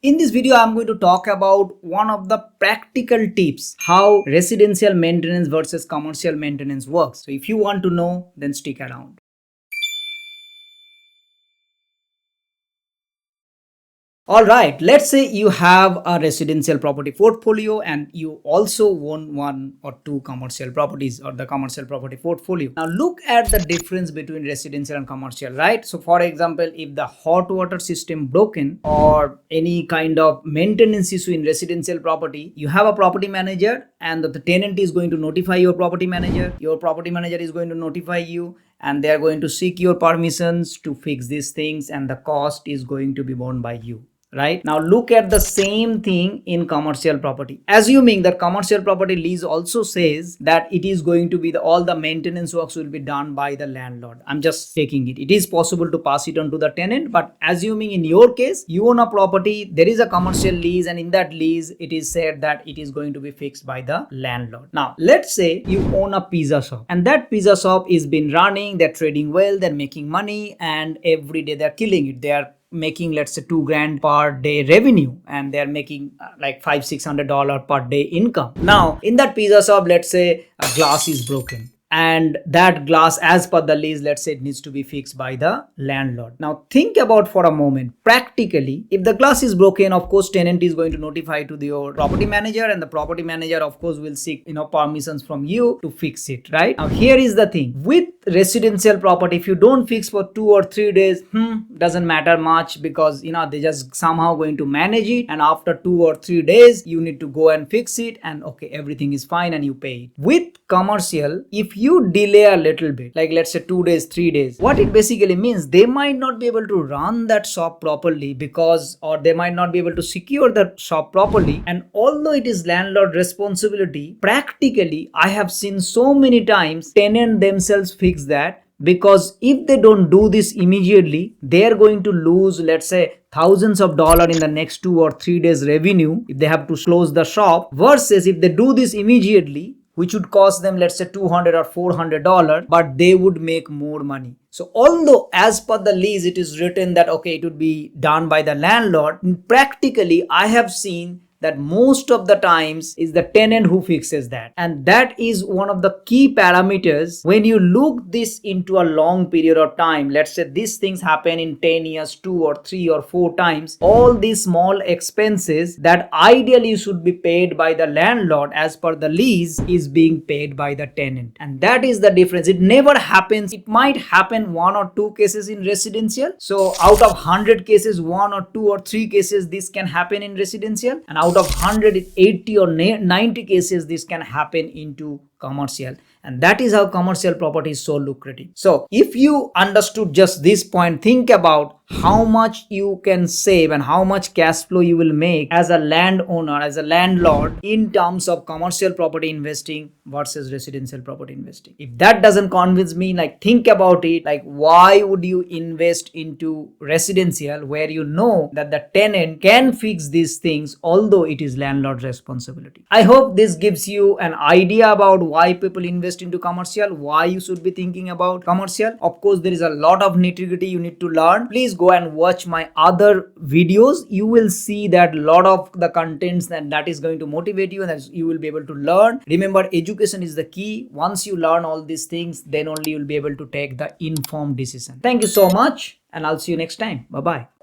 In this video, I'm going to talk about one of the practical tips how residential maintenance versus commercial maintenance works. So if you want to know, then stick around. Alright, let's say you have a residential property portfolio and you also own one or two commercial properties or the commercial property portfolio. Now look at the difference between residential and commercial, right? So for example, if the hot water system broken or any kind of maintenance issue in residential property, you have a property manager and the tenant is going to notify your property manager is going to notify you, and they are going to seek your permissions to fix these things, and the cost is going to be borne by you. Right now, look at the same thing in commercial property. Assuming that commercial property lease also says that it is going to be all the maintenance works will be done by the landlord. I'm just taking it. It is possible to pass it on to the tenant, but assuming in your case you own a property, there is a commercial lease, and in that lease it is said that it is going to be fixed by the landlord. Now let's say you own a pizza shop, and that pizza shop is been running, they're trading well, they're making money, and every day they're killing it. They are making, let's say, 2 grand per day revenue, and they're making like $500-600 per day income. Now in that pizza shop, let's say a glass is broken, and that glass, as per the lease, let's say it needs to be fixed by the landlord. Now think about for a moment, practically, if the glass is broken, of course tenant is going to notify to your property manager, and the property manager of course will seek permissions from you to fix it. Right now, here is the thing with residential property, if you don't fix for 2 or 3 days, doesn't matter much, because they just somehow going to manage it, and after 2 or 3 days you need to go and fix it, and okay, everything is fine and you pay it. With commercial, if you delay a little bit, like let's say 2 days, 3 days, what it basically means, they might not be able to run that shop properly, or they might not be able to secure the shop properly. And although it is landlord responsibility, practically I have seen so many times tenant themselves fix that, because if they don't do this immediately, they are going to lose, let's say, thousands of dollars in the next 2 or 3 days revenue if they have to close the shop, versus if they do this immediately, which would cost them, let's say, $200 or $400, but they would make more money. So although as per the lease it is written that okay, it would be done by the landlord, practically I have seen that most of the times is the tenant who fixes that. And that is one of the key parameters when you look this into a long period of time. Let's say these things happen in 10 years, 2 or 3 or 4 times. All these small expenses that ideally should be paid by the landlord as per the lease is being paid by the tenant. And that is the difference. It never happens. It might happen 1 or 2 cases in residential. So out of 100 cases, 1 or 2 or 3 cases this can happen in residential, and out of 180 or 90 cases this can happen into commercial. And that is how commercial property is so lucrative. So if you understood just this point, think about how much you can save and how much cash flow you will make as a landowner, as a landlord, in terms of commercial property investing versus residential property investing. If that doesn't convince me, like think about it, like why would you invest into residential where you know that the tenant can fix these things, although it is landlord's responsibility. I hope this gives you an idea about why people invest into commercial, why you should be thinking about commercial. Of course, there is a lot of nitty-gritty you need to learn. Please go and watch my other videos. You will see that a lot of the contents that is going to motivate you, and that you will be able to learn. Remember, education is the key. Once you learn all these things, then only you'll be able to take the informed decision. Thank you so much, and I'll see you next time. Bye-bye.